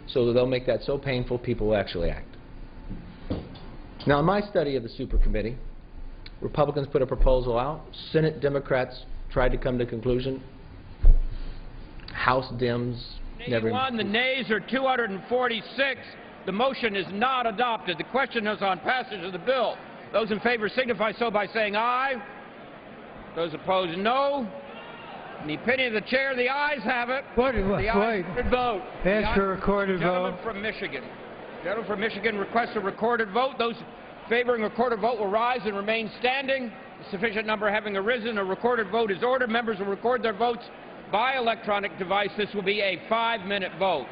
so that they'll make that so painful people will actually act. Now, in my study of the super committee, Republicans put a proposal out. Senate Democrats tried to come to a conclusion. House Dems never... The nays are 246. The motion is not adopted. The question is on passage of the bill. Those in favor signify so by saying aye. Those opposed, no. In the opinion of the chair, the ayes have it. The ayes vote. Ask for a recorded vote. Gentleman from Michigan requests a recorded vote. Those favoring a recorded vote will rise and remain standing. A sufficient number having arisen, a recorded vote is ordered. Members will record their votes by electronic device. This will be a 5-minute vote.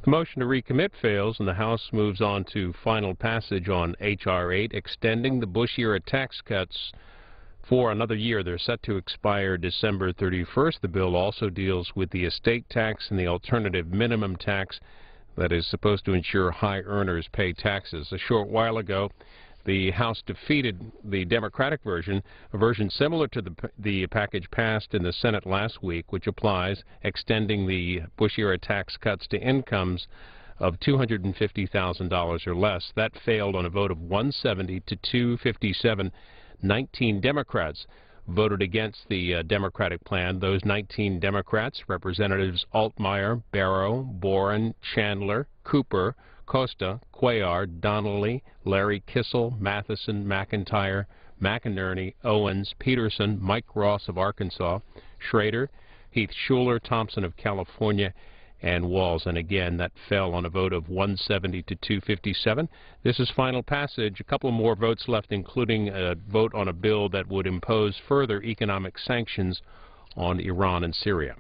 The motion to recommit fails, and the House moves on to final passage on H.R. 8, extending the Bush-era tax cuts for another year. They're set to expire December 31st. The bill also deals with the estate tax and the alternative minimum tax that is supposed to ensure high earners pay taxes. A short while ago, the House defeated the Democratic version, a version similar to the package passed in the Senate last week, which applies extending the Bush-era tax cuts to incomes of $250,000 or less. That failed on a vote of 170 to 257. 19 Democrats voted against the Democratic plan. Those 19 Democrats, Representatives Altmaier, Barrow, Boren, Chandler, Cooper, Costa, Cuellar, Donnelly, Larry Kissel, Matheson, McIntyre, McInerney, Owens, Peterson, Mike Ross of Arkansas, Schrader, Heath Schuler, Thompson of California, and Walls. And again, that fell on a vote of 170 to 257. This is final passage. A couple more votes left, including a vote on a bill that would impose further economic sanctions on Iran and Syria.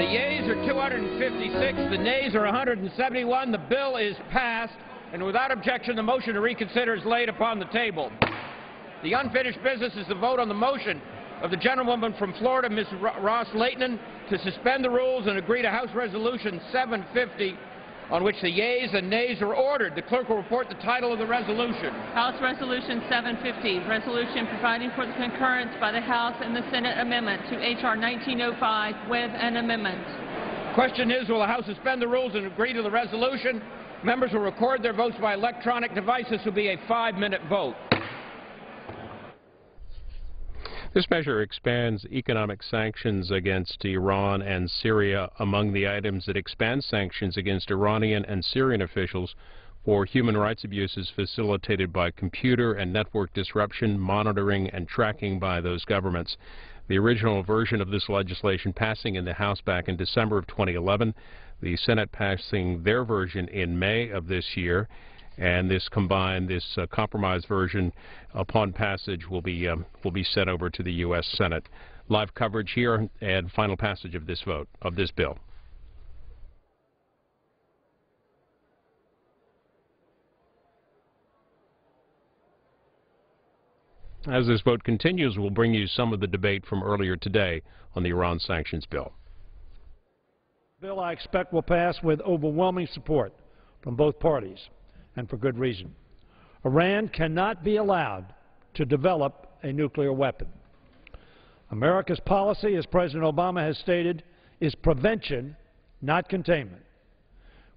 yeas are 256, the nays are 171. The bill is passed, and without objection, the motion to reconsider is laid upon the table. The unfinished business is the vote on the motion of the gentlewoman from Florida, Ms. Ross-Leighton, to suspend the rules and agree to House Resolution 750, on which the yeas and nays are ordered. The clerk will report the title of the resolution. House Resolution 750, resolution providing for the concurrence by the House and the Senate amendment to H.R. 1905 with an amendment. Question is, will the House suspend the rules and agree to the resolution? Members will record their votes by electronic device. This will be a 5-minute vote. This measure expands economic sanctions against Iran and Syria. Among the items, it expands sanctions against Iranian and Syrian officials for human rights abuses facilitated by computer and network disruption, monitoring, and tracking by those governments. The original version of this legislation passing in the House back in December of 2011, the Senate passing their version in May of this year, and this compromise version, upon passage, will be sent over to the U.S. Senate. Live coverage here and final passage of this vote, of this bill. As this vote continues, we'll bring you some of the debate from earlier today on the Iran sanctions bill. The bill, I expect, will pass with overwhelming support from both parties, and for good reason. Iran cannot be allowed to develop a nuclear weapon. America's policy, as President Obama has stated, is prevention, not containment.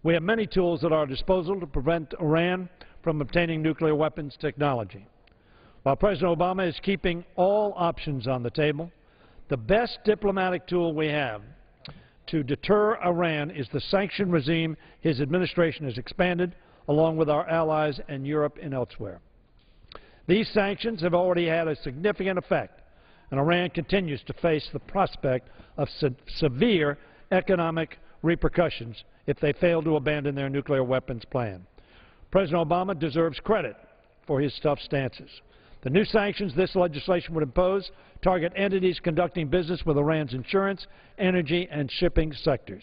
We have many tools at our disposal to prevent Iran from obtaining nuclear weapons technology. While President Obama is keeping all options on the table, the best diplomatic tool we have to deter Iran is the sanction regime his administration has expanded, along with our allies in Europe and elsewhere. These sanctions have already had a significant effect, and Iran continues to face the prospect of severe economic repercussions if they fail to abandon their nuclear weapons plan. President Obama deserves credit for his tough stances. The new sanctions this legislation would impose target entities conducting business with Iran's insurance, energy, and shipping sectors.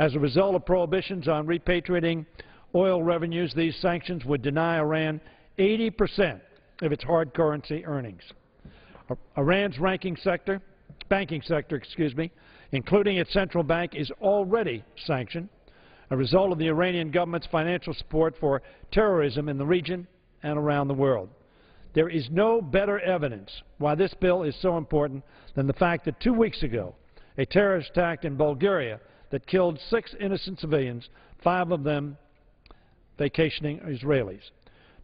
As a result of prohibitions on repatriating oil revenues, these sanctions would deny Iran 80% of its hard currency earnings. Iran's banking sector, including its central bank, is already sanctioned, a result of the Iranian government's financial support for terrorism in the region and around the world. There is no better evidence why this bill is so important than the fact that 2 weeks ago, a terrorist attack in Bulgaria that killed 6 innocent civilians, 5 of them vacationing Israelis.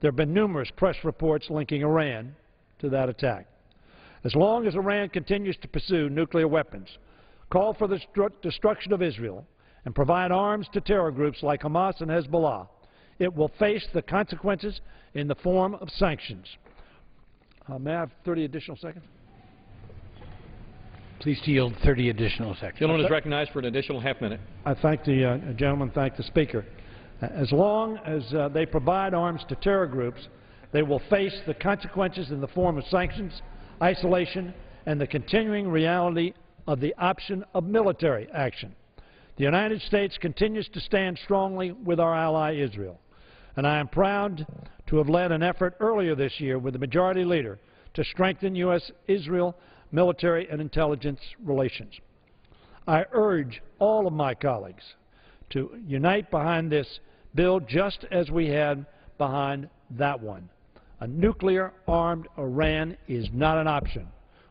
There have been numerous press reports linking Iran to that attack. As long as Iran continues to pursue nuclear weapons, call for the destruction of Israel, and provide arms to terror groups like Hamas and Hezbollah, it will face the consequences in the form of sanctions. May I have 30 additional seconds? Please yield 30 additional seconds. Gentleman is recognized for an additional half-minute. I thank the gentleman, thank the Speaker. As long as they provide arms to terror groups, they will face the consequences in the form of sanctions, isolation, and the continuing reality of the option of military action. The United States continues to stand strongly with our ally Israel, and I am proud to have led an effort earlier this year with the Majority Leader to strengthen U.S.-Israel military and intelligence relations. I urge all of my colleagues to unite behind this bill just as we had behind that one. A nuclear-armed Iran is not an option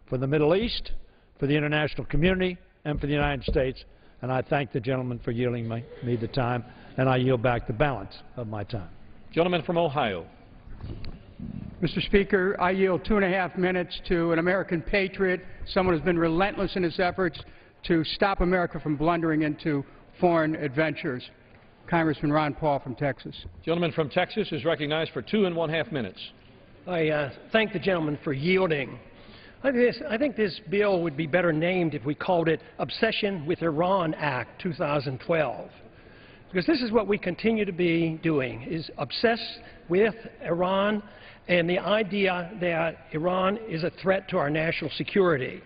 for the Middle East, for the international community, and for the United States, and I thank the gentleman for yielding me the time, and I yield back the balance of my time. Gentleman from Ohio. Mr. Speaker, I yield 2.5 minutes to an American patriot, someone who's been relentless in his efforts to stop America from blundering into foreign adventures. Congressman Ron Paul from Texas. Gentleman from Texas is recognized for 2.5 minutes. I thank the gentleman for yielding. I think this bill would be better named if we called it Obsession with Iran Act 2012. Because this is what we continue to be doing, is obsessed with Iran and the idea that Iran is a threat to our national security.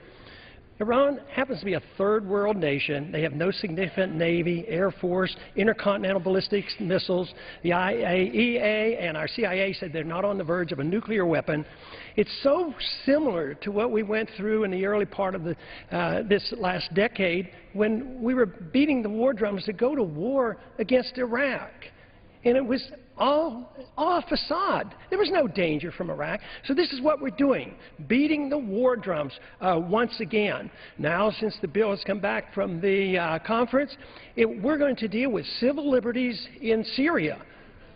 Iran happens to be a third world nation. They have no significant Navy, Air Force, intercontinental ballistic missiles. The IAEA and our CIA said they're not on the verge of a nuclear weapon. It's so similar to what we went through in the early part of this last decade when we were beating the war drums to go to war against Iraq. And it was all a facade. There was no danger from Iraq. So this is what we're doing, beating the war drums once again. Now, since the bill has come back from the conference, we're going to deal with civil liberties in Syria.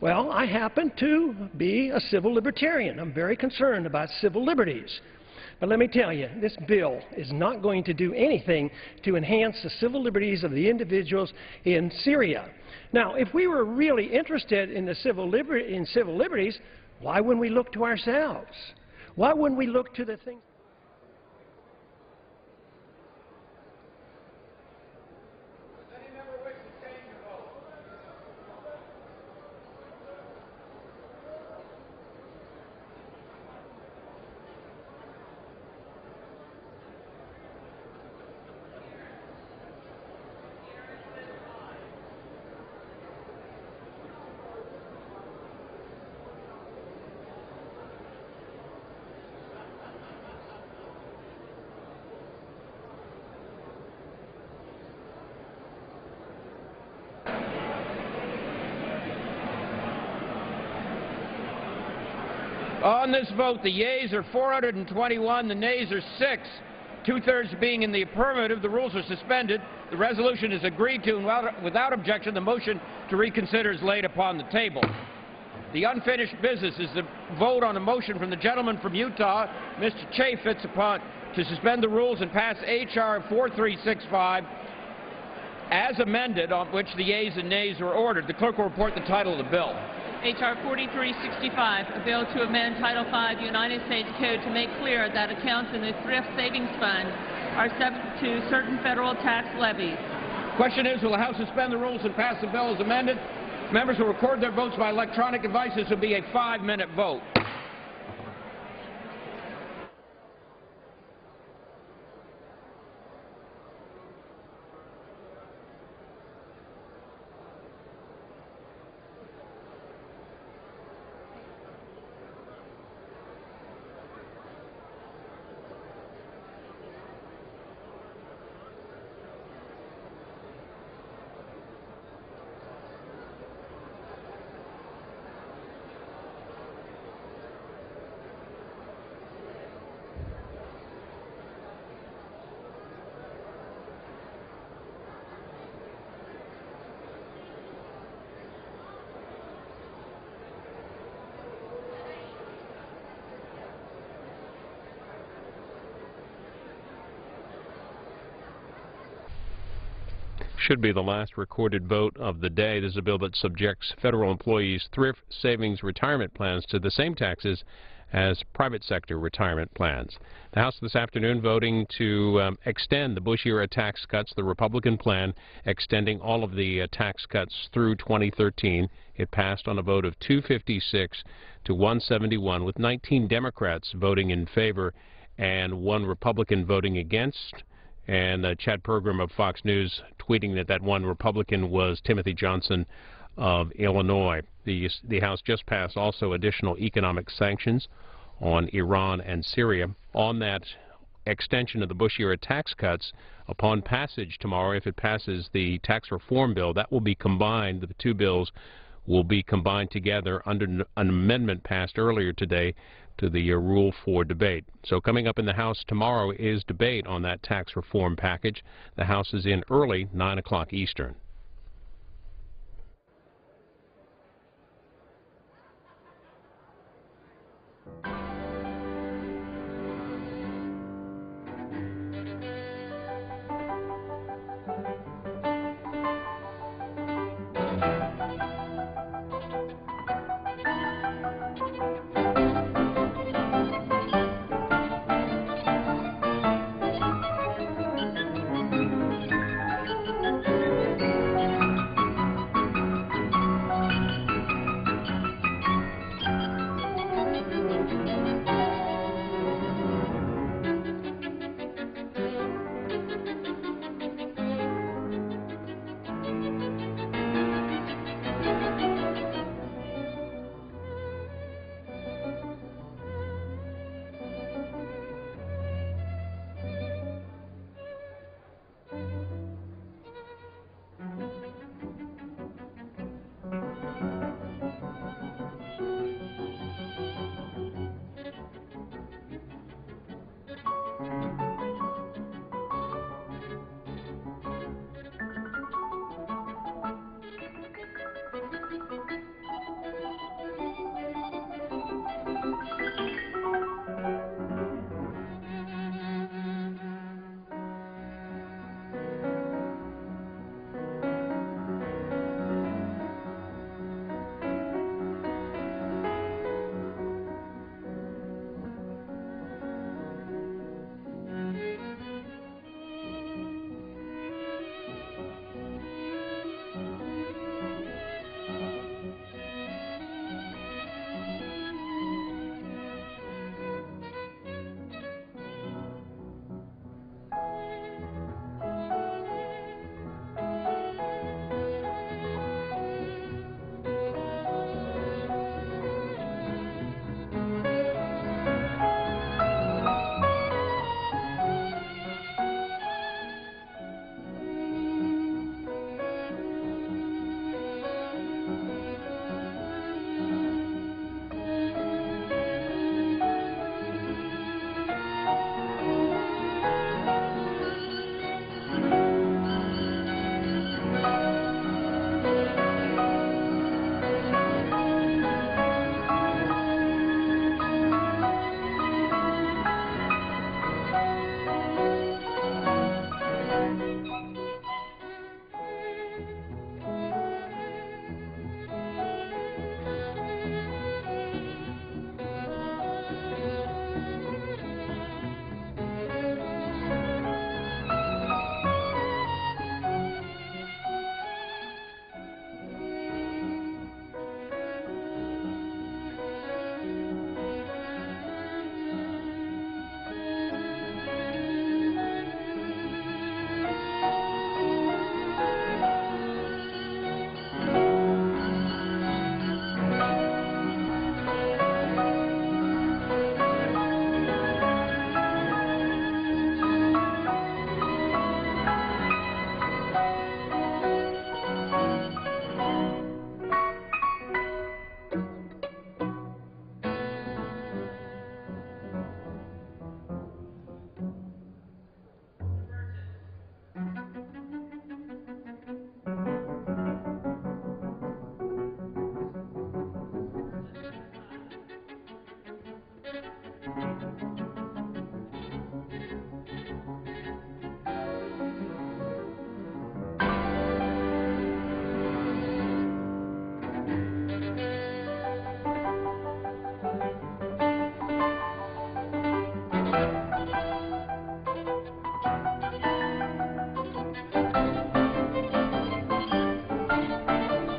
Well, I happen to be a civil libertarian. I'm very concerned about civil liberties. But let me tell you, this bill is not going to do anything to enhance the civil liberties of the individuals in Syria. Now, if we were really interested in civil liberties, why wouldn't we look to ourselves? Why wouldn't we look to the things? On this vote, the yeas are 421, the nays are 6. Two-thirds being in the affirmative, the rules are suspended. The resolution is agreed to, and without objection, the motion to reconsider is laid upon the table. The unfinished business is the vote on a motion from the gentleman from Utah, Mr. Chaffetz, to suspend the rules and pass H.R. 4365 as amended, on which the yeas and nays are ordered. The clerk will report the title of the bill. H.R. 4365, a bill to amend Title V United States Code to make clear that accounts in the Thrift Savings Fund are subject to certain federal tax levies. Question is, will the House suspend the rules and pass the bill as amended? Members will record their votes by electronic device. This will be a 5-minute vote. Should be the last recorded vote of the day. This is a bill that subjects federal employees' thrift savings retirement plans to the same taxes as private sector retirement plans. The House this afternoon voting to extend the Bush-era tax cuts, the Republican plan extending all of the tax cuts through 2013. It passed on a vote of 256 to 171, with 19 Democrats voting in favor and 1 Republican voting against. And Chad Pergram of Fox News tweeting that one Republican was Timothy Johnson of Illinois. The House just passed also additional economic sanctions on Iran and Syria. On that extension of the Bush-era tax cuts, upon passage tomorrow, if it passes the tax reform bill, that will be combined. The two bills will be combined together under an amendment passed earlier today to the rule for debate. So coming up in the House tomorrow is debate on that tax reform package. The House is in early, 9 o'clock Eastern.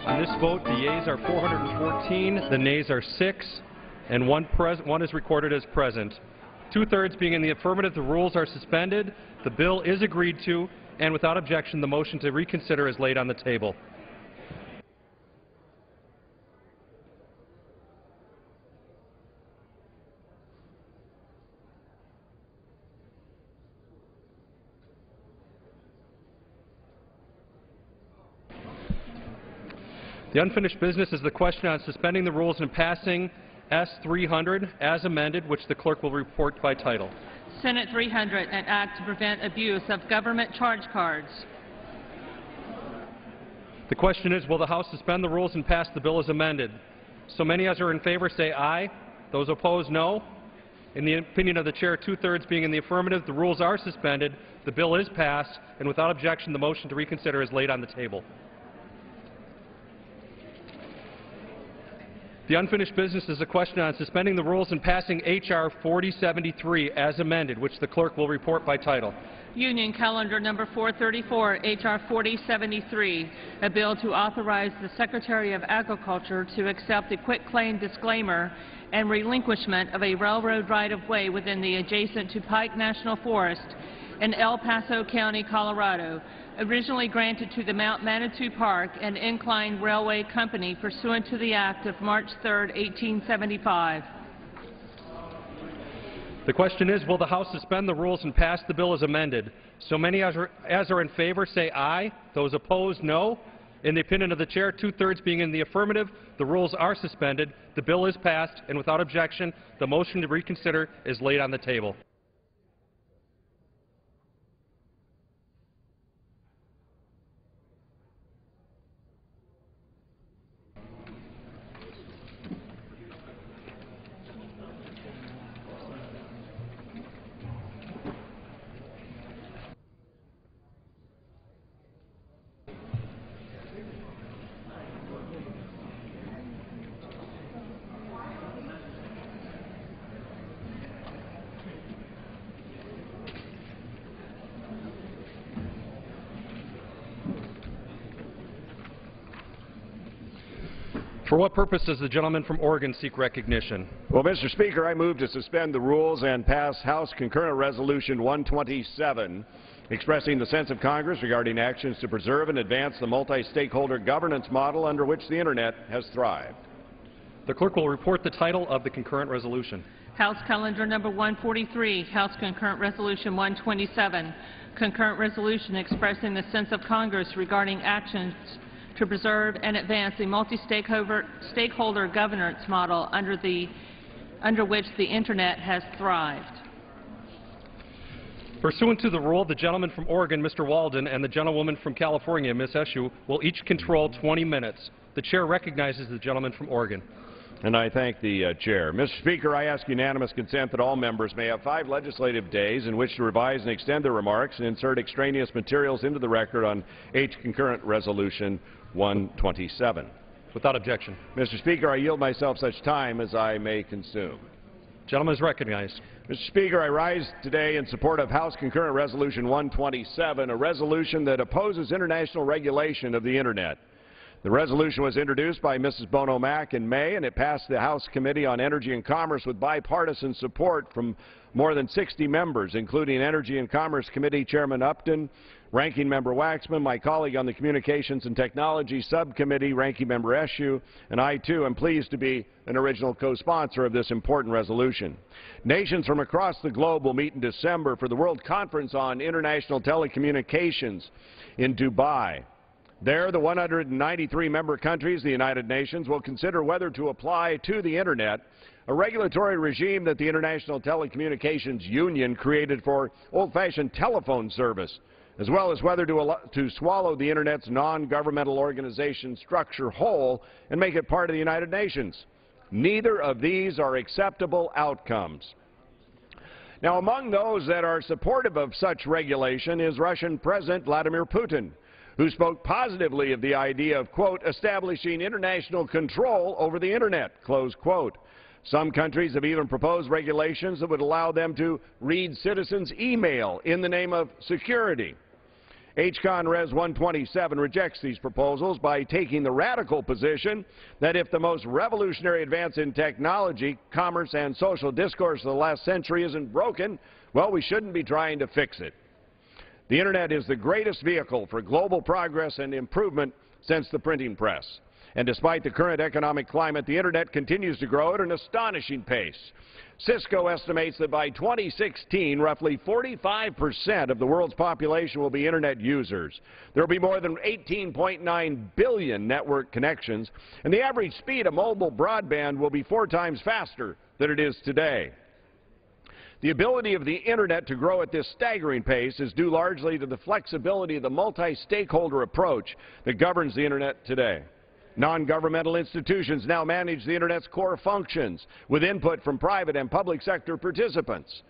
On this vote, the yeas are 414, the nays are 6, and one is recorded as present. Two-thirds being in the affirmative, the rules are suspended, the bill is agreed to, and without objection, the motion to reconsider is laid on the table. The unfinished business is the question on suspending the rules and passing S-300 as amended, which the clerk will report by title. Senate 300, an act to prevent abuse of government charge cards. The question is, will the House suspend the rules and pass the bill as amended? So many as are in favor say aye. Those opposed, no. In the opinion of the chair, two-thirds being in the affirmative, the rules are suspended, the bill is passed, and without objection, the motion to reconsider is laid on the table. The unfinished business is a question on suspending the rules and passing H.R. 4073 as amended, which the clerk will report by title. Union Calendar Number 434, H.R. 4073, a bill to authorize the Secretary of Agriculture to accept a quitclaim disclaimer and relinquishment of a railroad right-of-way within the adjacent to Pike National Forest in El Paso County, Colorado, originally granted to the Mount Manitou Park and Incline Railway Company pursuant to the Act of March 3, 1875. The question is, will the House suspend the rules and pass the bill as amended? So many as are in favor say aye. Those opposed, no. In the opinion of the chair, two-thirds being in the affirmative, the rules are suspended, the bill is passed, and without objection, the motion to reconsider is laid on the table. For what purpose does the gentleman from Oregon seek recognition? Well, Mr. Speaker, I move to suspend the rules and pass House Concurrent Resolution 127, expressing the sense of Congress regarding actions to preserve and advance the multi-stakeholder governance model under which the Internet has thrived. The clerk will report the title of the concurrent resolution. House Calendar Number 143, House Concurrent Resolution 127, concurrent resolution expressing the sense of Congress regarding actions to preserve and advance a multi-stakeholder governance model under which the Internet has thrived. Pursuant to the rule, the gentleman from Oregon, Mr. Walden, and the gentlewoman from California, Ms. Eshoo, will each control 20 minutes. The chair recognizes the gentleman from Oregon. And I thank the chair. Mr. Speaker, I ask unanimous consent that all members may have 5 legislative days in which to revise and extend their remarks and insert extraneous materials into the record on H. Concurrent Resolution 127. Without objection. Mr. Speaker, I yield myself such time as I may consume. Gentleman is recognized. Mr. Speaker, I rise today in support of House Concurrent Resolution 127, a resolution that opposes international regulation of the Internet. The resolution was introduced by Mrs. Bono Mack in May, and it passed the House Committee on Energy and Commerce with bipartisan support from more than 60 members, including Energy and Commerce Committee Chairman Upton, Ranking Member Waxman, my colleague on the Communications and Technology Subcommittee, Ranking Member Eshoo, and I, too, am pleased to be an original co-sponsor of this important resolution. Nations from across the globe will meet in December for the World Conference on International Telecommunications in Dubai. There, the 193 member countries of the United Nations will consider whether to apply to the Internet a regulatory regime that the International Telecommunications Union created for old-fashioned telephone service, as well as whether to swallow the Internet's non-governmental organization structure whole and make it part of the United Nations. Neither of these are acceptable outcomes. Now, among those that are supportive of such regulation is Russian President Vladimir Putin, who spoke positively of the idea of, quote, establishing international control over the Internet, close quote. Some countries have even proposed regulations that would allow them to read citizens' email in the name of security. H.Con.Res 127 rejects these proposals by taking the radical position that if the most revolutionary advance in technology, commerce, and social discourse of the last century isn't broken, well, we shouldn't be trying to fix it. The Internet is the greatest vehicle for global progress and improvement since the printing press. And despite the current economic climate, the Internet continues to grow at an astonishing pace. Cisco estimates that by 2016, roughly 45% of the world's population will be Internet users. There will be more than 18.9 billion network connections, and the average speed of mobile broadband will be 4 times faster than it is today. The ability of the Internet to grow at this staggering pace is due largely to the flexibility of the multi-stakeholder approach that governs the Internet today. Non-governmental institutions now manage the Internet's core functions with input from private and public sector participants.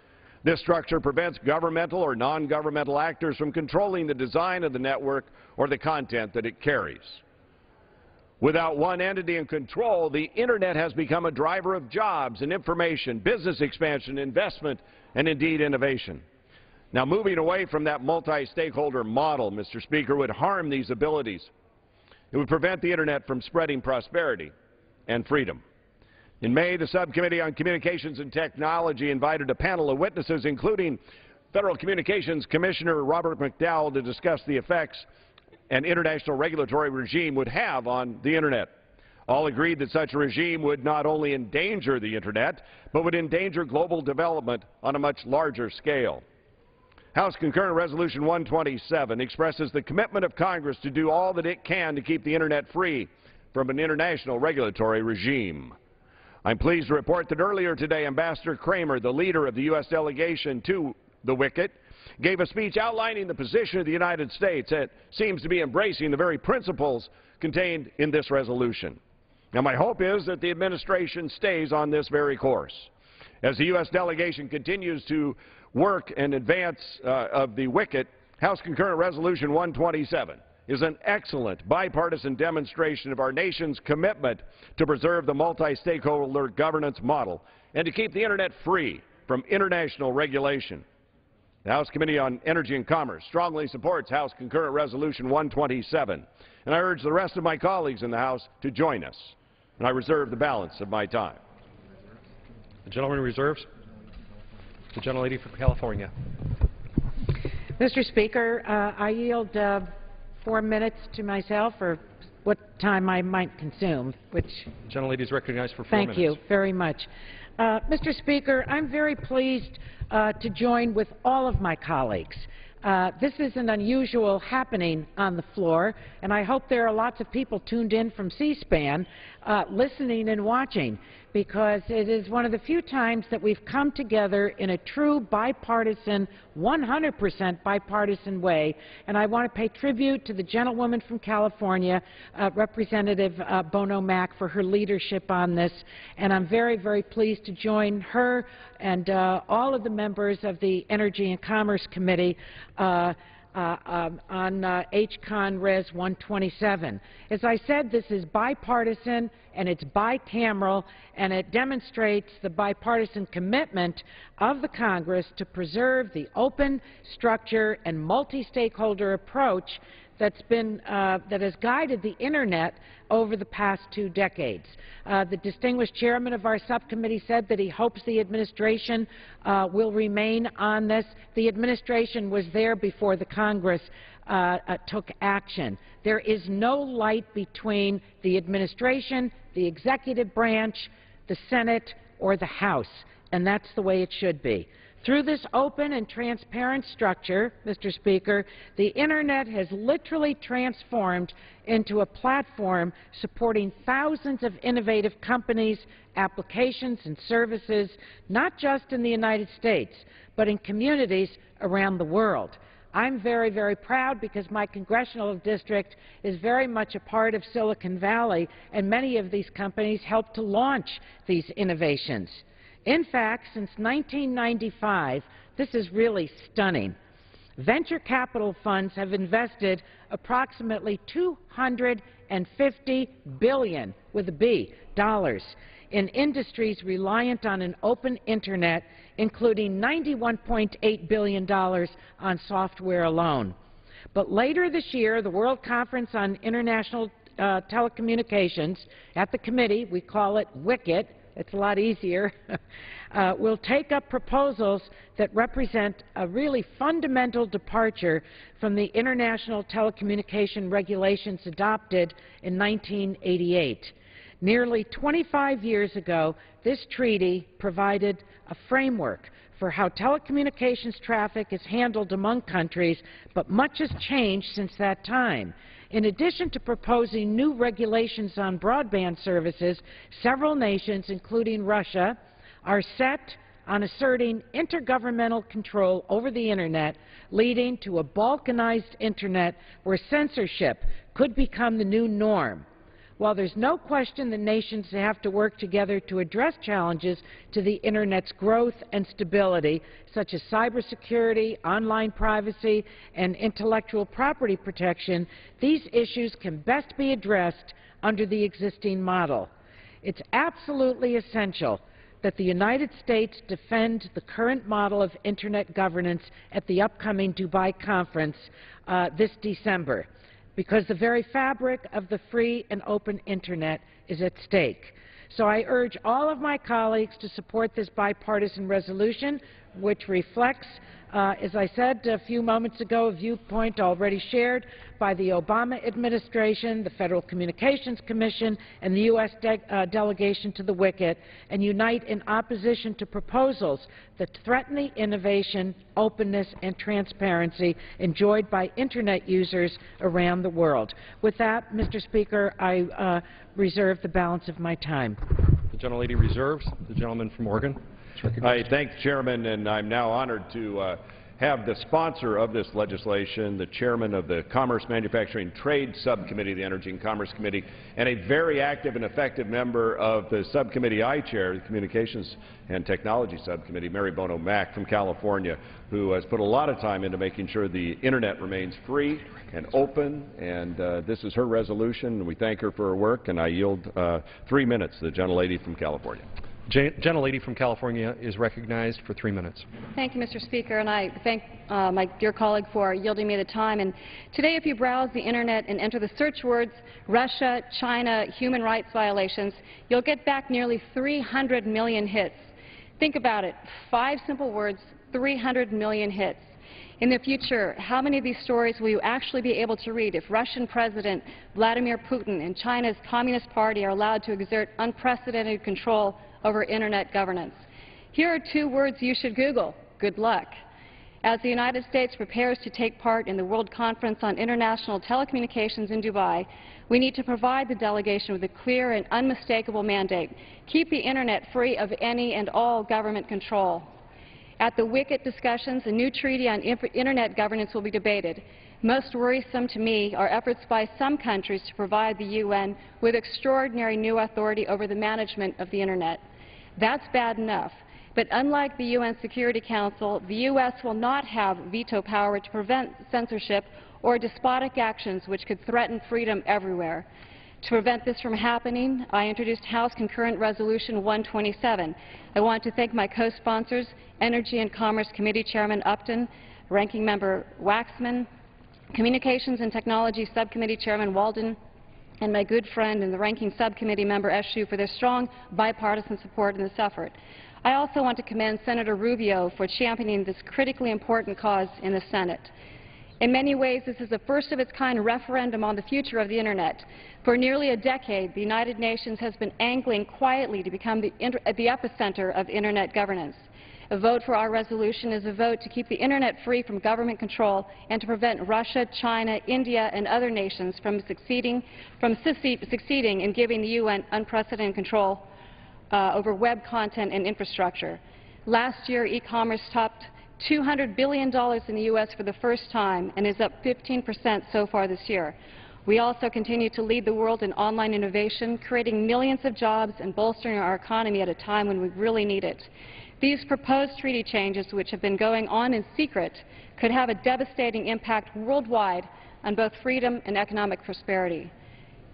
This structure prevents governmental or non-governmental actors from controlling the design of the network or the content that it carries. Without one entity in control, the Internet has become a driver of jobs and information, business expansion, investment, and indeed innovation. Now, moving away from that multi-stakeholder model, Mr. Speaker, would harm these abilities. It would prevent the Internet from spreading prosperity and freedom. In May, the Subcommittee on Communications and Technology invited a panel of witnesses, including Federal Communications Commissioner Robert McDowell, to discuss the effects an international regulatory regime would have on the Internet. All agreed that such a regime would not only endanger the Internet, but would endanger global development on a much larger scale. House Concurrent Resolution 127 expresses the commitment of Congress to do all that it can to keep the Internet free from an international regulatory regime. I'm pleased to report that earlier today, Ambassador Kramer, the leader of the U.S. delegation to the Wicket, gave a speech outlining the position of the United States that seems to be embracing the very principles contained in this resolution. Now, my hope is that the administration stays on this very course. As the U.S. delegation continues to work and advance of the Wicket, House Concurrent Resolution 127 is an excellent bipartisan demonstration of our nation's commitment to preserve the multi-stakeholder governance model and to keep the Internet free from international regulation. The House Committee on Energy and Commerce strongly supports House Concurrent Resolution 127, and I urge the rest of my colleagues in the House to join us, and I reserve the balance of my time. The gentleman reserves. The gentlelady from California. Mr. Speaker, I yield 4 minutes to myself, or what time I might consume, which... The gentlelady is recognized for 4 minutes. Thank you very much. Mr. Speaker, I'm very pleased to join with all of my colleagues. This is an unusual happening on the floor, and I hope there are lots of people tuned in from C-SPAN listening and watching, because it is one of the few times that we've come together in a true bipartisan, 100% bipartisan way. And I want to pay tribute to the gentlewoman from California, Representative Bono Mack, for her leadership on this. And I'm very, very pleased to join her and all of the members of the Energy and Commerce Committee on H.Con.Res 127. As I said, this is bipartisan and it's bicameral, and it demonstrates the bipartisan commitment of the Congress to preserve the open structure and multi-stakeholder approach that has guided the Internet over the past 2 decades. The distinguished chairman of our subcommittee said that he hopes the administration will remain on this. The administration was there before the Congress took action. There is no light between the administration, the executive branch, the Senate, or the House, and that's the way it should be. Through this open and transparent structure, Mr. Speaker, the Internet has literally transformed into a platform supporting thousands of innovative companies, applications, and services, not just in the United States, but in communities around the world. I'm very, very proud because my congressional district is very much a part of Silicon Valley, and many of these companies helped to launch these innovations. In fact, since 1995, this is really stunning. Venture capital funds have invested approximately $250 billion, with a B, dollars, in industries reliant on an open Internet, including $91.8 billion on software alone. But later this year, the World Conference on International Telecommunications, at the committee, we call it WICIT, it's a lot easier, will take up proposals that represent a really fundamental departure from the international telecommunication regulations adopted in 1988. Nearly 25 years ago, this treaty provided a framework for how telecommunications traffic is handled among countries, but much has changed since that time. In addition to proposing new regulations on broadband services, several nations, including Russia, are set on asserting intergovernmental control over the Internet, leading to a balkanized Internet where censorship could become the new norm. While there's no question that nations have to work together to address challenges to the Internet's growth and stability, such as cybersecurity, online privacy, and intellectual property protection, these issues can best be addressed under the existing model. It's absolutely essential that the United States defend the current model of Internet governance at the upcoming Dubai conference this December, because the very fabric of the free and open Internet is at stake. So I urge all of my colleagues to support this bipartisan resolution, which reflects, as I said a few moments ago, a viewpoint already shared by the Obama administration, the Federal Communications Commission, and the U.S. delegation to the WICIT, and unite in opposition to proposals that threaten the innovation, openness, and transparency enjoyed by Internet users around the world. With that, Mr. Speaker, I reserve the balance of my time. The gentlelady reserves. The gentleman from Oregon. I thank the Chairman, and I'm now honored to have the sponsor of this legislation, the Chairman of the Commerce, Manufacturing, Trade Subcommittee, the Energy and Commerce Committee, and a very active and effective member of the subcommittee I chair, the Communications and Technology Subcommittee, Mary Bono Mack from California, who has put a lot of time into making sure the Internet remains free and open, and this is her resolution, and we thank her for her work, and I yield 3 minutes to the gentlelady from California. Gentlelady from California is recognized for 3 minutes. Thank you, Mr. Speaker, and I thank my dear colleague for yielding me the time. And today, if you browse the Internet and enter the search words Russia, China, human rights violations, you'll get back nearly 300 million hits. Think about it. 5 simple words, 300 million hits. In the future, how many of these stories will you actually be able to read if Russian President Vladimir Putin and China's Communist Party are allowed to exert unprecedented control over Internet governance? Here are 2 words you should Google. Good luck. As the United States prepares to take part in the World Conference on International Telecommunications in Dubai, we need to provide the delegation with a clear and unmistakable mandate. Keep the Internet free of any and all government control. At the WICIT discussions, a new treaty on Internet governance will be debated. Most worrisome to me are efforts by some countries to provide the UN with extraordinary new authority over the management of the Internet. That's bad enough. But unlike the UN Security Council, the U.S. will not have veto power to prevent censorship or despotic actions which could threaten freedom everywhere. To prevent this from happening, I introduced House Concurrent Resolution 127. I want to thank my co-sponsors, Energy and Commerce Committee Chairman Upton, Ranking Member Waxman, Communications and Technology Subcommittee Chairman Walden, and my good friend and the Ranking Subcommittee Member Eshoo for their strong bipartisan support in this effort. I also want to commend Senator Rubio for championing this critically important cause in the Senate. In many ways, this is the first-of-its-kind referendum on the future of the Internet. For nearly a decade, the United Nations has been angling quietly to become the epicenter of Internet governance. A vote for our resolution is a vote to keep the Internet free from government control and to prevent Russia, China, India, and other nations from succeeding in giving the UN unprecedented control over web content and infrastructure. Last year, e-commerce topped $200 billion in the U.S. for the first time and is up 15% so far this year. We also continue to lead the world in online innovation, creating millions of jobs and bolstering our economy at a time when we really need it. These proposed treaty changes, which have been going on in secret, could have a devastating impact worldwide on both freedom and economic prosperity.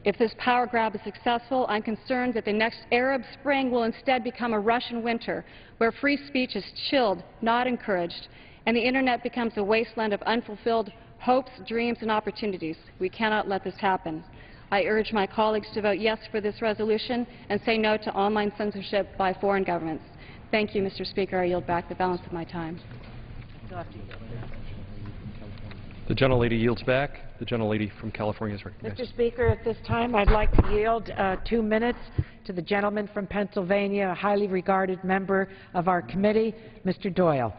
If this power grab is successful, I'm concerned that the next Arab Spring will instead become a Russian winter, where free speech is chilled, not encouraged, and the Internet becomes a wasteland of unfulfilled hopes, dreams, and opportunities. We cannot let this happen. I urge my colleagues to vote yes for this resolution and say no to online censorship by foreign governments. Thank you, Mr. Speaker. I yield back the balance of my time. The gentlelady yields back. The gentlelady from California is recognized. Mr. Speaker, at this time I'd like to yield 2 minutes to the gentleman from Pennsylvania, a highly regarded member of our committee, Mr. Doyle.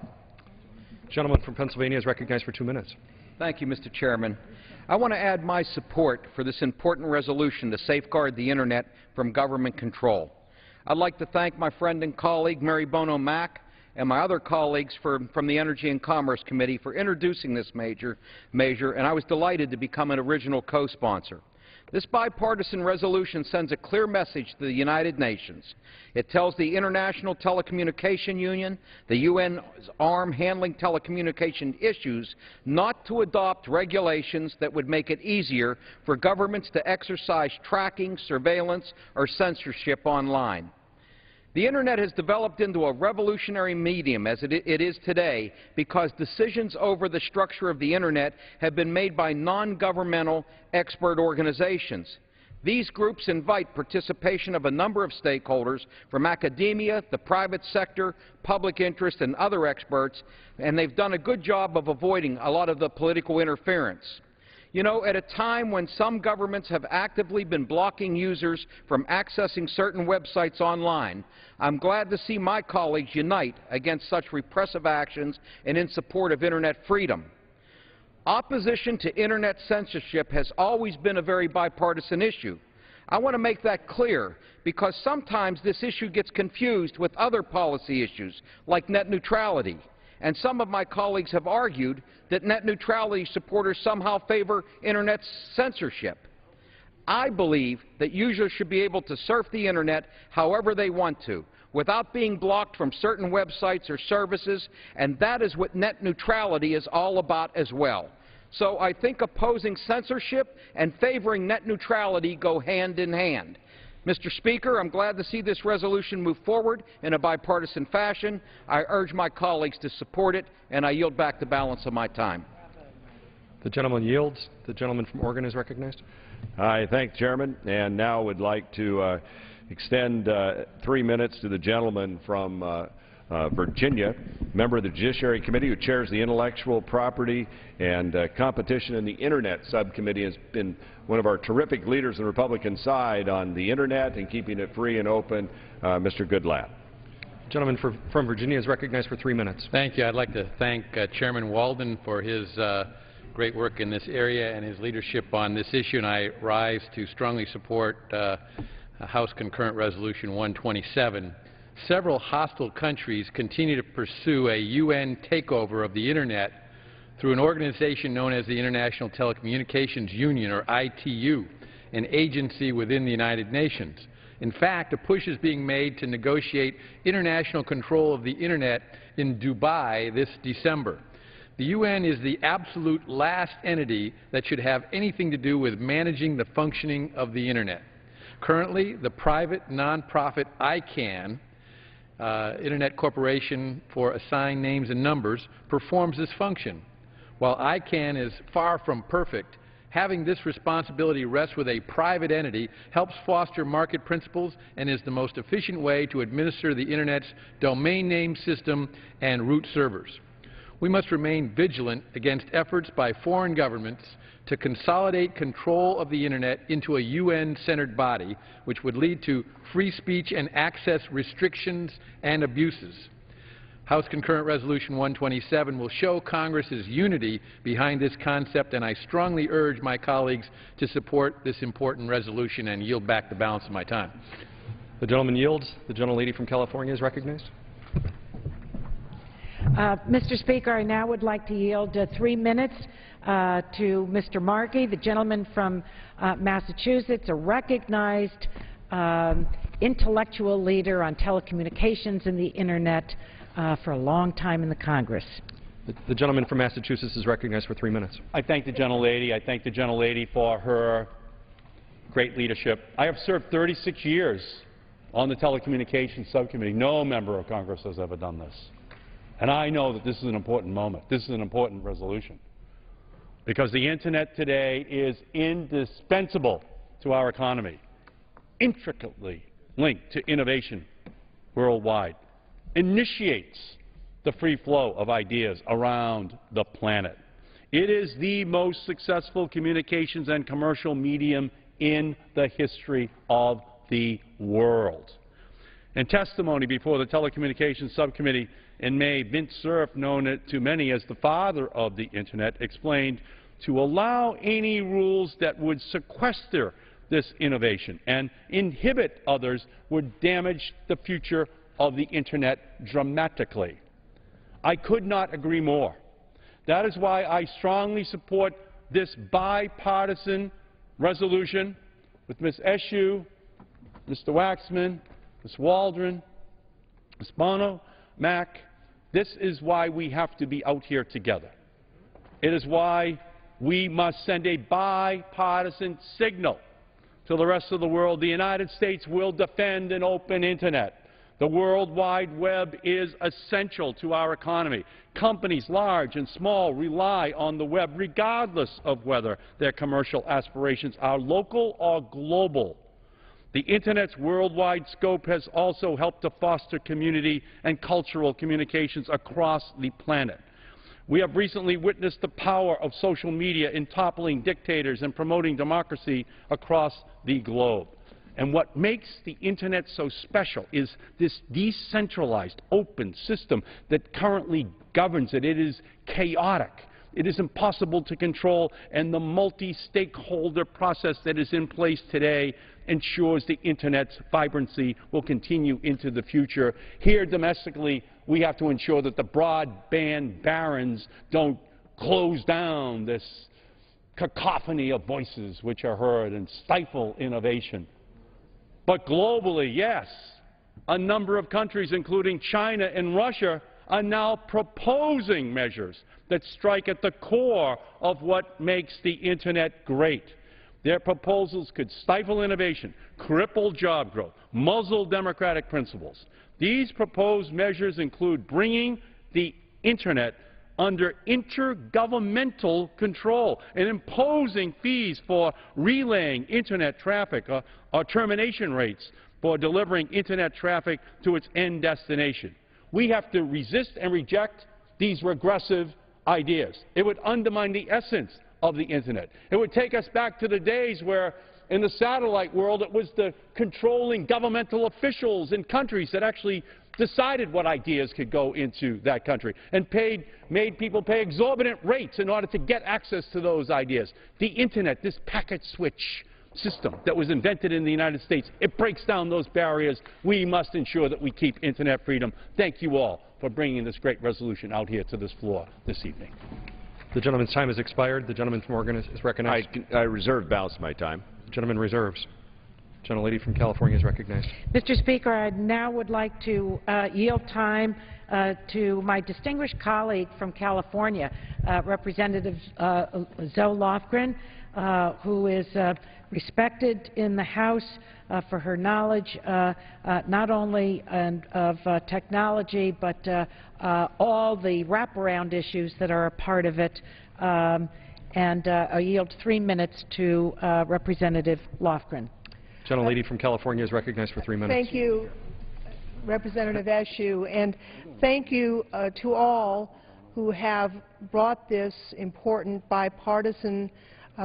The gentleman from Pennsylvania is recognized for 2 minutes. Thank you, Mr. Chairman. I want to add my support for this important resolution to safeguard the Internet from government control. I'd like to thank my friend and colleague, Mary Bono Mack, and my other colleagues from the Energy and Commerce Committee for introducing this measure, and I was delighted to become an original co-sponsor. This bipartisan resolution sends a clear message to the United Nations. It tells the International Telecommunication Union, the UN's arm handling telecommunication issues, not to adopt regulations that would make it easier for governments to exercise tracking, surveillance, or censorship online. The Internet has developed into a revolutionary medium as it is today because decisions over the structure of the Internet have been made by non-governmental expert organizations. These groups invite participation of a number of stakeholders from academia, the private sector, public interest, and other experts, and they've done a good job of avoiding a lot of the political interference. You know, at a time when some governments have actively been blocking users from accessing certain websites online, I'm glad to see my colleagues unite against such repressive actions and in support of Internet freedom. Opposition to Internet censorship has always been a very bipartisan issue. I want to make that clear because sometimes this issue gets confused with other policy issues like net neutrality. And some of my colleagues have argued that net neutrality supporters somehow favor Internet censorship. I believe that users should be able to surf the Internet however they want to, without being blocked from certain websites or services, and that is what net neutrality is all about as well. So I think opposing censorship and favoring net neutrality go hand in hand. Mr. Speaker, I'm glad to see this resolution move forward in a bipartisan fashion. I urge my colleagues to support it, and I yield back the balance of my time. The gentleman yields. The gentleman from Oregon is recognized. I thank the Chairman, and now would like to extend 3 minutes to the gentleman from Virginia, member of the Judiciary Committee who chairs the Intellectual Property and Competition in the Internet Subcommittee, has been one of our terrific leaders on the Republican side on the Internet and keeping it free and open, Mr. Goodlatte. The gentleman from Virginia is recognized for 3 minutes. Thank you. I'd like to thank Chairman Walden for his great work in this area and his leadership on this issue, and I rise to strongly support House Concurrent Resolution 127. Several hostile countries continue to pursue a UN takeover of the Internet through an organization known as the International Telecommunications Union, or ITU, an agency within the United Nations. In fact, a push is being made to negotiate international control of the Internet in Dubai this December. The UN is the absolute last entity that should have anything to do with managing the functioning of the Internet. Currently, the private nonprofit ICANN, Internet Corporation for Assigned Names and Numbers, performs this function. While ICANN is far from perfect, having this responsibility rest with a private entity helps foster market principles and is the most efficient way to administer the Internet's domain name system and root servers. We must remain vigilant against efforts by foreign governments to consolidate control of the Internet into a UN-centered body, which would lead to free speech and access restrictions and abuses. House Concurrent Resolution 127 will show Congress's unity behind this concept, and I strongly urge my colleagues to support this important resolution and yield back the balance of my time. The gentleman yields. The gentlelady from California is recognized. Mr. Speaker, I now would like to yield 3 minutes to Mr. Markey, the gentleman from Massachusetts, a recognized intellectual leader on telecommunications and the Internet for a long time in the Congress. The gentleman from Massachusetts is recognized for 3 minutes. I thank the gentlelady. I thank the gentlelady for her great leadership. I have served 36 years on the Telecommunications Subcommittee. No member of Congress has ever done this. And I know that this is an important moment. This is an important resolution. Because the Internet today is indispensable to our economy, intricately linked to innovation worldwide, initiates the free flow of ideas around the planet. It is the most successful communications and commercial medium in the history of the world. In testimony before the Telecommunications Subcommittee in May, Vint Cerf, known to many as the father of the Internet, explained to allow any rules that would sequester this innovation and inhibit others would damage the future of the Internet dramatically. I could not agree more. That is why I strongly support this bipartisan resolution with Ms. Eshoo, Mr. Waxman, Ms. Waldron, Ms. Bono, Mack. This is why we have to be out here together. It is why we must send a bipartisan signal to the rest of the world. The United States will defend an open Internet. The World Wide Web is essential to our economy. Companies, large and small, rely on the web regardless of whether their commercial aspirations are local or global. The Internet's worldwide scope has also helped to foster community and cultural communications across the planet. We have recently witnessed the power of social media in toppling dictators and promoting democracy across the globe. And what makes the Internet so special is this decentralized, open system that currently governs it. It is chaotic. It is impossible to control, and the multi-stakeholder process that is in place today ensures the Internet's vibrancy will continue into the future. Here domestically, we have to ensure that the broadband barons don't close down this cacophony of voices which are heard and stifle innovation. But globally, yes, a number of countries, including China and Russia, are now proposing measures that strike at the core of what makes the Internet great. Their proposals could stifle innovation, cripple job growth, muzzle democratic principles. These proposed measures include bringing the Internet under intergovernmental control and imposing fees for relaying Internet traffic or termination rates for delivering Internet traffic to its end destination. We have to resist and reject these regressive ideas. It would undermine the essence of the Internet. It would take us back to the days where in the satellite world it was the controlling governmental officials in countries that actually decided what ideas could go into that country and made people pay exorbitant rates in order to get access to those ideas. The Internet, this packet switch system that was invented in the United States, it breaks down those barriers. We must ensure that we keep Internet freedom. Thank you all for bringing this great resolution out here to this floor this evening. The gentleman's time has expired. The gentleman from Oregon is recognized. I reserve balance of my time. The gentleman reserves. The gentlelady from California is recognized. Mr. Speaker, I now would like to yield time to my distinguished colleague from California, Representative Zoe Lofgren, who is respected in the House for her knowledge not only of technology but all the wraparound issues that are a part of it. I yield 3 minutes to Representative Lofgren. Gentlelady from California is recognized for 3 minutes. Thank you, Representative Eshoo, and thank you to all who have brought this important bipartisan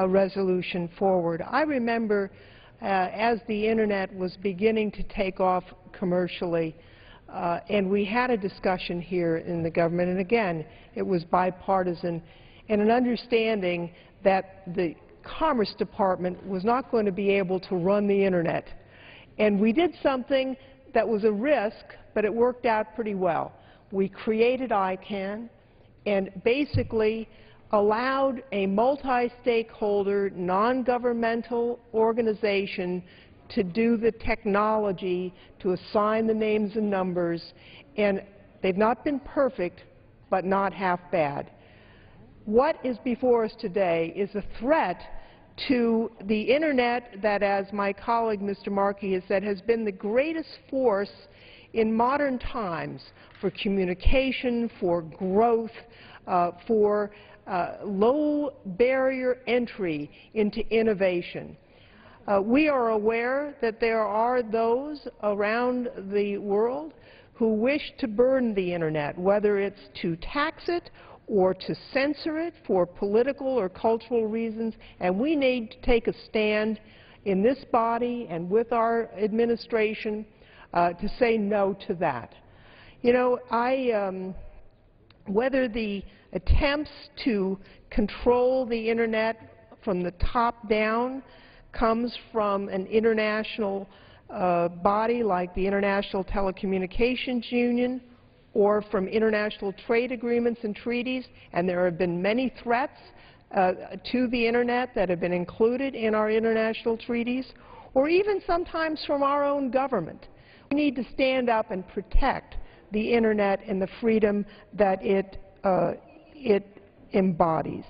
resolution forward. I remember as the Internet was beginning to take off commercially, and we had a discussion here in the government, and again, it was bipartisan, and an understanding that the Commerce Department was not going to be able to run the Internet. And we did something that was a risk, but it worked out pretty well. We created ICANN, and basically allowed a multi-stakeholder, non-governmental organization to do the technology, to assign the names and numbers, and they've not been perfect, but not half bad. What is before us today is a threat to the Internet that, as my colleague Mr. Markey has said, has been the greatest force in modern times for communication, for growth, for low barrier entry into innovation. We are aware that there are those around the world who wish to burden the Internet, whether it's to tax it or to censor it for political or cultural reasons, and we need to take a stand in this body and with our administration to say no to that. You know, whether the attempts to control the Internet from the top down comes from an international body like the International Telecommunications Union, or from international trade agreements and treaties, and there have been many threats to the Internet that have been included in our international treaties, or even sometimes from our own government. We need to stand up and protect the Internet and the freedom that it embodies.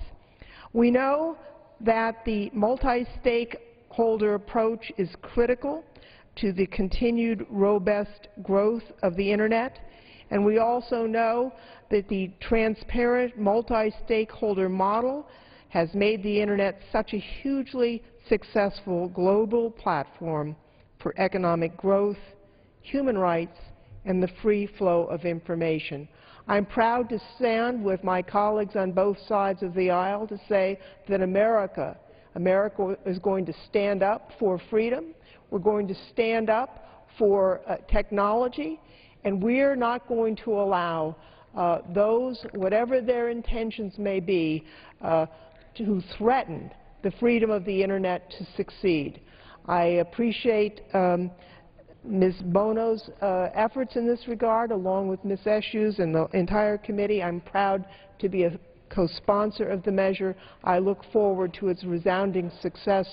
We know that the multi-stakeholder approach is critical to the continued robust growth of the Internet. And we also know that the transparent multi-stakeholder model has made the Internet such a hugely successful global platform for economic growth, human rights, and the free flow of information. I'm proud to stand with my colleagues on both sides of the aisle to say that America is going to stand up for freedom. We're going to stand up for technology. And we're not going to allow those, whatever their intentions may be, to threaten the freedom of the Internet to succeed. I appreciate Ms. Bono's efforts in this regard, along with Ms. Eshu's and the entire committee. I'm proud to be a co-sponsor of the measure. I look forward to its resounding success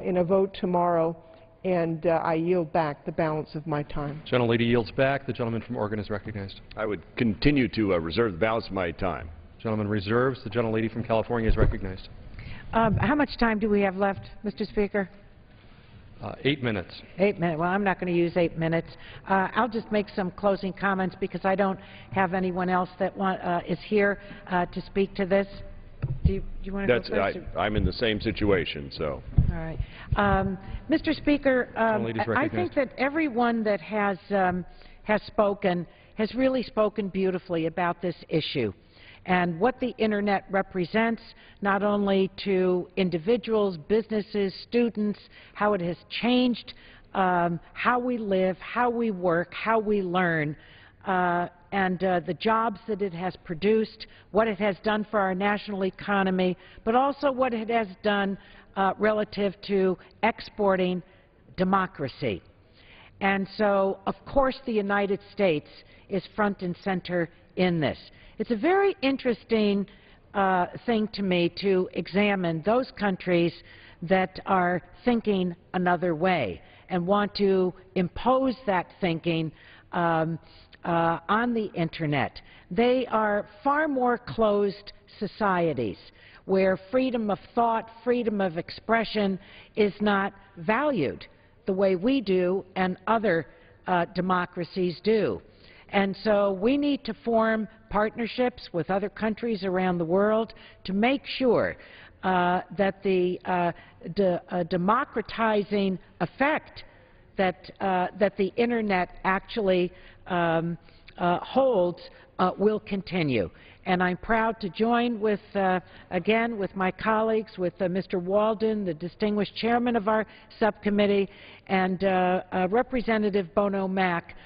in a vote tomorrow. And I yield back the balance of my time. Gentlelady yields back. The gentleman from Oregon is recognized. I would continue to reserve the balance of my time. Gentleman reserves. The gentlelady from California is recognized. How much time do we have left, Mr. Speaker? 8 minutes. 8 minutes. Well, I'm not going to use 8 minutes. I'll just make some closing comments because I don't have anyone else that is here to speak to this. Do you want to go first? I'm in the same situation, so. All right. Mr. Speaker, I think that everyone that has spoken has really spoken beautifully about this issue and what the Internet represents, not only to individuals, businesses, students, how it has changed how we live, how we work, how we learn, and the jobs that it has produced, what it has done for our national economy, but also what it has done relative to exporting democracy. And so, of course, the United States is front and center in this. It's a very interesting thing to me to examine those countries that are thinking another way and want to impose that thinking on the Internet. They are far more closed societies where freedom of thought, freedom of expression is not valued the way we do and other democracies do. And so we need to form partnerships with other countries around the world to make sure that the democratizing effect that the Internet actually holds will continue. And I'm proud to join with, again, with my colleagues, with Mr. Walden, the distinguished chairman of our subcommittee, and Representative Bono Mack,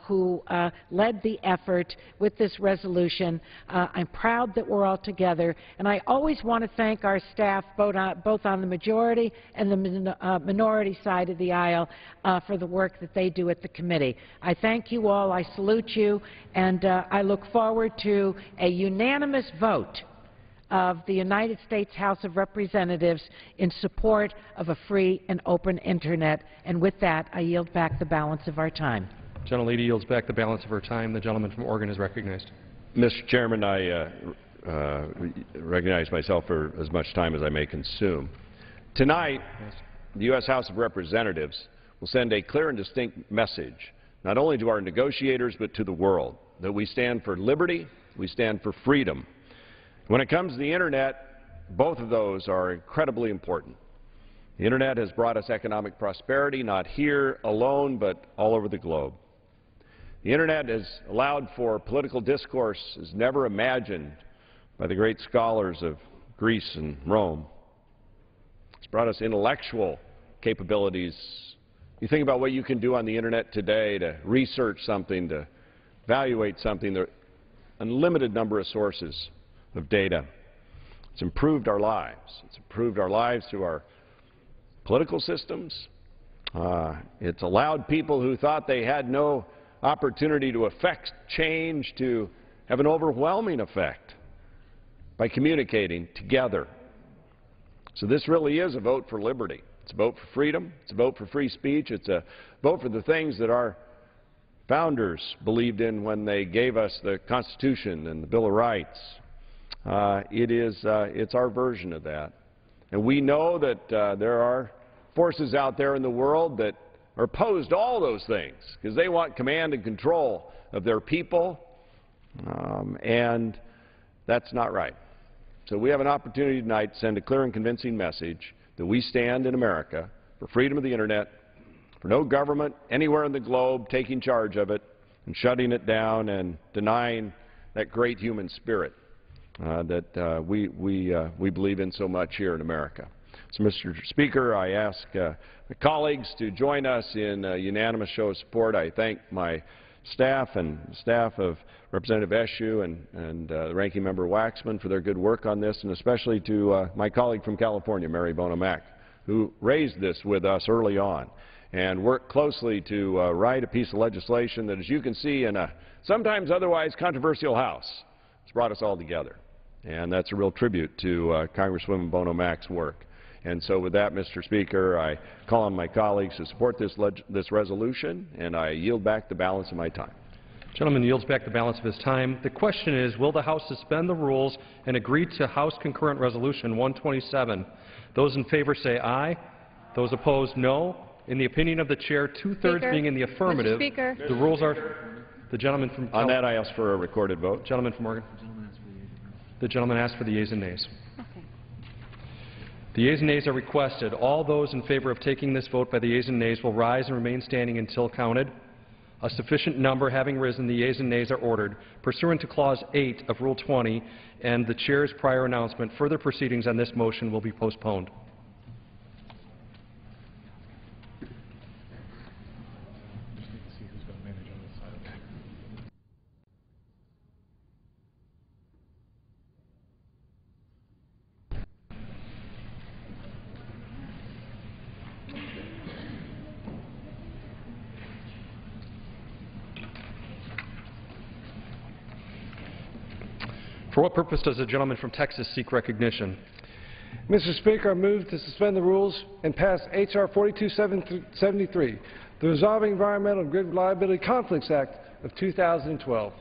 who led the effort with this resolution. I'm proud that we're all together, and I always want to thank our staff, both on the majority and the minority side of the aisle, for the work that they do at the committee. I thank you all, I salute you, and I look forward to a unanimous vote of the United States House of Representatives in support of a free and open Internet. And with that, I yield back the balance of our time. Gentlelady yields back the balance of her time. The gentleman from Oregon is recognized. Mr. Chairman, I recognize myself for as much time as I may consume. Tonight, the U.S. House of Representatives will send a clear and distinct message, not only to our negotiators, but to the world, that we stand for liberty, we stand for freedom. When it comes to the Internet, both of those are incredibly important. The Internet has brought us economic prosperity, not here alone, but all over the globe. The Internet has allowed for political discourse as never imagined by the great scholars of Greece and Rome. It's brought us intellectual capabilities. You think about what you can do on the Internet today to research something, to evaluate something. There are an unlimited number of sources of data. It's improved our lives. It's improved our lives through our political systems. It's allowed people who thought they had no opportunity to affect change to have an overwhelming effect by communicating together. So this really is a vote for liberty. It's a vote for freedom. It's a vote for free speech. It's a vote for the things that our founders believed in when they gave us the Constitution and the Bill of Rights. It's our version of that. And we know that there are forces out there in the world that are opposed to all those things because they want command and control of their people, and that's not right. So we have an opportunity tonight to send a clear and convincing message that we stand in America for freedom of the Internet, for no government anywhere in the globe taking charge of it and shutting it down and denying that great human spirit that we believe in so much here in America. So, Mr. Speaker, I ask the colleagues to join us in a unanimous show of support. I thank my staff and staff of Representative Eshoo and the Ranking Member Waxman for their good work on this, and especially to my colleague from California, Mary Bono-Mack, who raised this with us early on and worked closely to write a piece of legislation that, as you can see, in a sometimes otherwise controversial House, has brought us all together. And that's a real tribute to Congresswoman Bono-Mack's work. And so with that, Mr. Speaker, I call on my colleagues to support this resolution, and I yield back the balance of my time. The gentleman yields back the balance of his time. The question is, will the House suspend the rules and agree to House Concurrent Resolution 127? Those in favor say aye. Those opposed, no. In the opinion of the Chair, two-thirds being in the affirmative, the rules are... The gentleman from... On that, I ask for a recorded vote. Gentleman from Oregon. The gentleman asked for the yeas and nays. The yeas and nays are requested. All those in favor of taking this vote by the yeas and nays will rise and remain standing until counted. A sufficient number having risen, the yeas and nays are ordered. Pursuant to Clause 8 of Rule 20 and the Chair's prior announcement, further proceedings on this motion will be postponed. For what purpose does the gentleman from Texas seek recognition? Mr. Speaker, I move to suspend the rules and pass H.R. 4273, the Resolving Environmental and Grid Reliability Conflicts Act of 2012.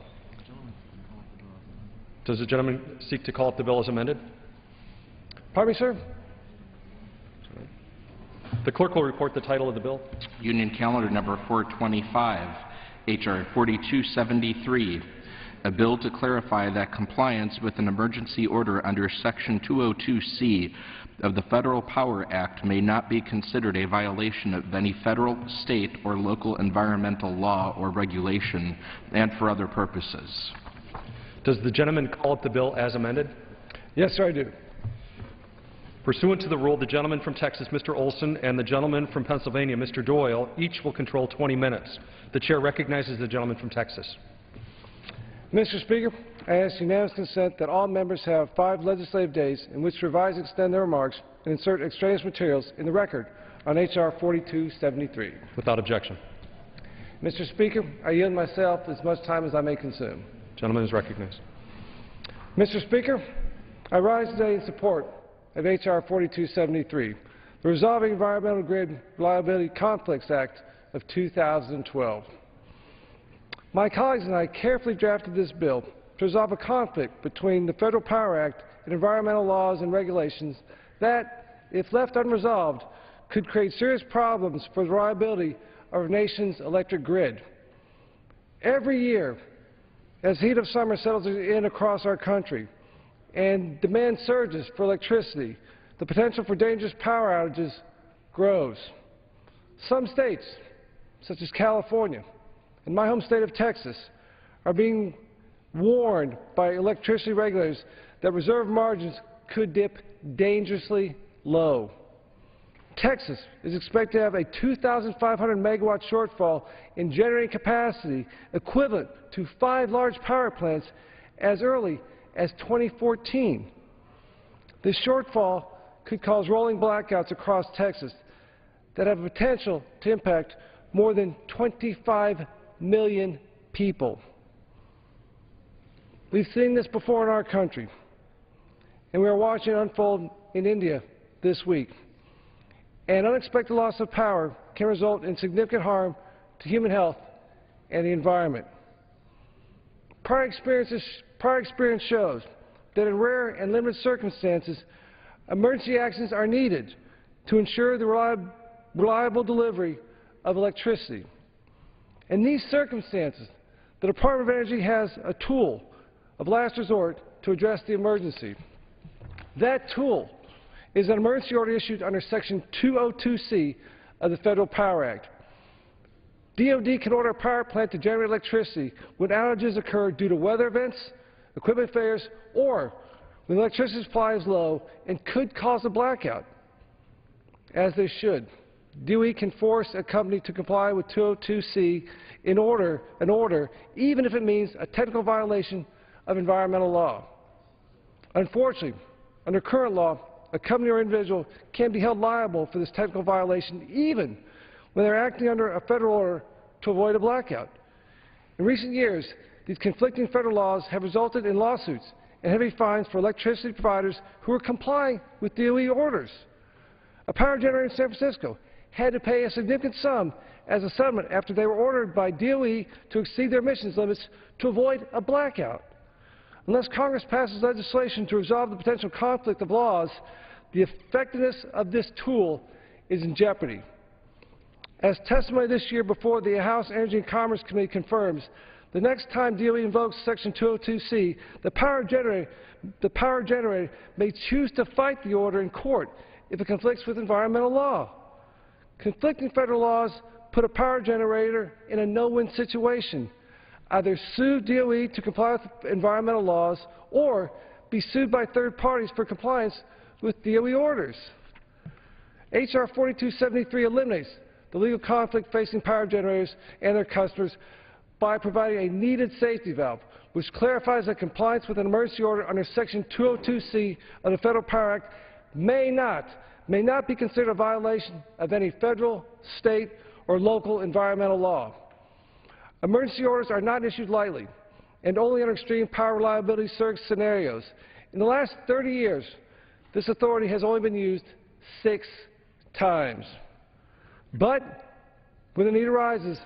Does the gentleman seek to call up the bill as amended? Pardon me, sir? The clerk will report the title of the bill. Union Calendar number 425, H.R. 4273. A bill to clarify that compliance with an emergency order under Section 202C of the Federal Power Act may not be considered a violation of any federal, state, or local environmental law or regulation, and for other purposes. Does the gentleman call up the bill as amended? Yes, sir, I do. Pursuant to the rule, the gentleman from Texas, Mr. Olson, and the gentleman from Pennsylvania, Mr. Doyle, each will control 20 minutes. The Chair recognizes the gentleman from Texas. Mr. Speaker, I ask unanimous consent that all members have 5 legislative days in which to revise and extend their remarks and insert extraneous materials in the record on H.R. 4273. Without objection. Mr. Speaker, I yield myself as much time as I may consume. Gentleman is recognized. Mr. Speaker, I rise today in support of H.R. 4273, the Resolving Environmental Grid Reliability Conflicts Act of 2012. My colleagues and I carefully drafted this bill to resolve a conflict between the Federal Power Act and environmental laws and regulations that, if left unresolved, could create serious problems for the reliability of our nation's electric grid. Every year, as the heat of summer settles in across our country and demand surges for electricity, the potential for dangerous power outages grows. Some states, such as California and my home state of Texas, are being warned by electricity regulators that reserve margins could dip dangerously low. Texas is expected to have a 2,500 megawatt shortfall in generating capacity equivalent to 5 large power plants as early as 2014. This shortfall could cause rolling blackouts across Texas that have the potential to impact more than 25 million people. We've seen this before in our country, and we are watching it unfold in India this week. An unexpected loss of power can result in significant harm to human health and the environment. Prior experience shows that in rare and limited circumstances, emergency actions are needed to ensure the reliable delivery of electricity. In these circumstances, the Department of Energy has a tool of last resort to address the emergency. That tool is an emergency order issued under Section 202C of the Federal Power Act. DoD can order a power plant to generate electricity when outages occur due to weather events, equipment failures, or when the electricity supply is low and could cause a blackout, as they should. DOE can force a company to comply with 202C an order, even if it means a technical violation of environmental law. Unfortunately, under current law, a company or individual can be held liable for this technical violation even when they're acting under a federal order to avoid a blackout. In recent years, these conflicting federal laws have resulted in lawsuits and heavy fines for electricity providers who are complying with DOE orders. A power generator in San Francisco had to pay a significant sum as a settlement after they were ordered by DOE to exceed their emissions limits to avoid a blackout. Unless Congress passes legislation to resolve the potential conflict of laws, the effectiveness of this tool is in jeopardy. As testimony this year before the House Energy and Commerce Committee confirms, the next time DOE invokes Section 202C, the power generator may choose to fight the order in court if it conflicts with environmental law. Conflicting federal laws put a power generator in a no-win situation. Either sue DOE to comply with environmental laws or be sued by third parties for compliance with DOE orders. H.R. 4273 eliminates the legal conflict facing power generators and their customers by providing a needed safety valve, which clarifies that compliance with an emergency order under Section 202C of the Federal Power Act may not be considered a violation of any federal, state, or local environmental law. Emergency orders are not issued lightly and only under extreme power reliability scenarios. In the last 30 years, this authority has only been used 6 times. But when the need arises,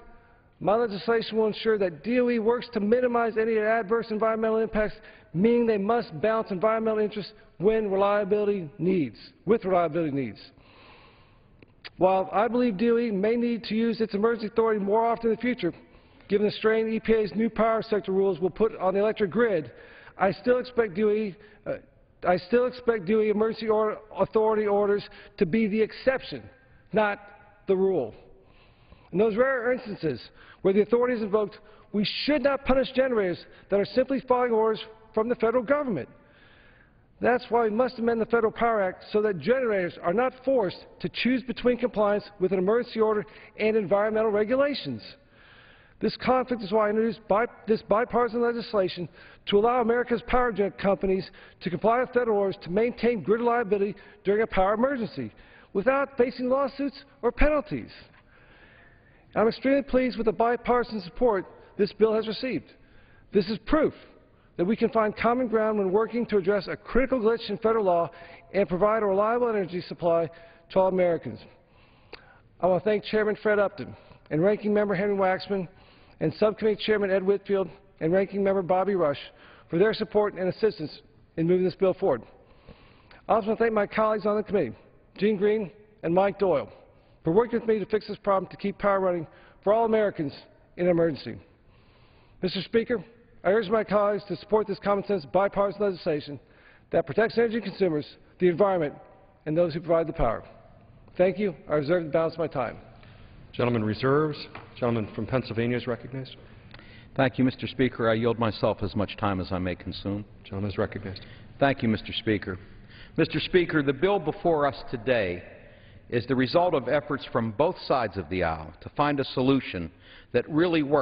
my legislation will ensure that DOE works to minimize any adverse environmental impacts, meaning they must balance environmental interests with reliability needs. While I believe DOE may need to use its emergency authority more often in the future, given the strain EPA's new power sector rules will put on the electric grid, I still expect DOE emergency authority orders to be the exception, not the rule. In those rare instances where the authority is invoked, we should not punish generators that are simply following orders from the federal government. That's why we must amend the Federal Power Act so that generators are not forced to choose between compliance with an emergency order and environmental regulations. This conflict is why I introduced this bipartisan legislation to allow America's power companies to comply with federal orders to maintain grid reliability during a power emergency without facing lawsuits or penalties. I'm extremely pleased with the bipartisan support this bill has received. This is proof that we can find common ground when working to address a critical glitch in federal law and provide a reliable energy supply to all Americans. I want to thank Chairman Fred Upton and Ranking Member Henry Waxman and Subcommittee Chairman Ed Whitfield and Ranking Member Bobby Rush for their support and assistance in moving this bill forward. I also want to thank my colleagues on the committee, Gene Green and Mike Doyle, for working with me to fix this problem to keep power running for all Americans in an emergency. Mr. Speaker, I urge my colleagues to support this common-sense bipartisan legislation that protects energy consumers, the environment, and those who provide the power. Thank you. I reserve the balance of my time. Gentleman reserves. Gentleman from Pennsylvania is recognized. Thank you, Mr. Speaker. I yield myself as much time as I may consume. Gentleman is recognized. Thank you, Mr. Speaker. Mr. Speaker, the bill before us today is the result of efforts from both sides of the aisle to find a solution that really works.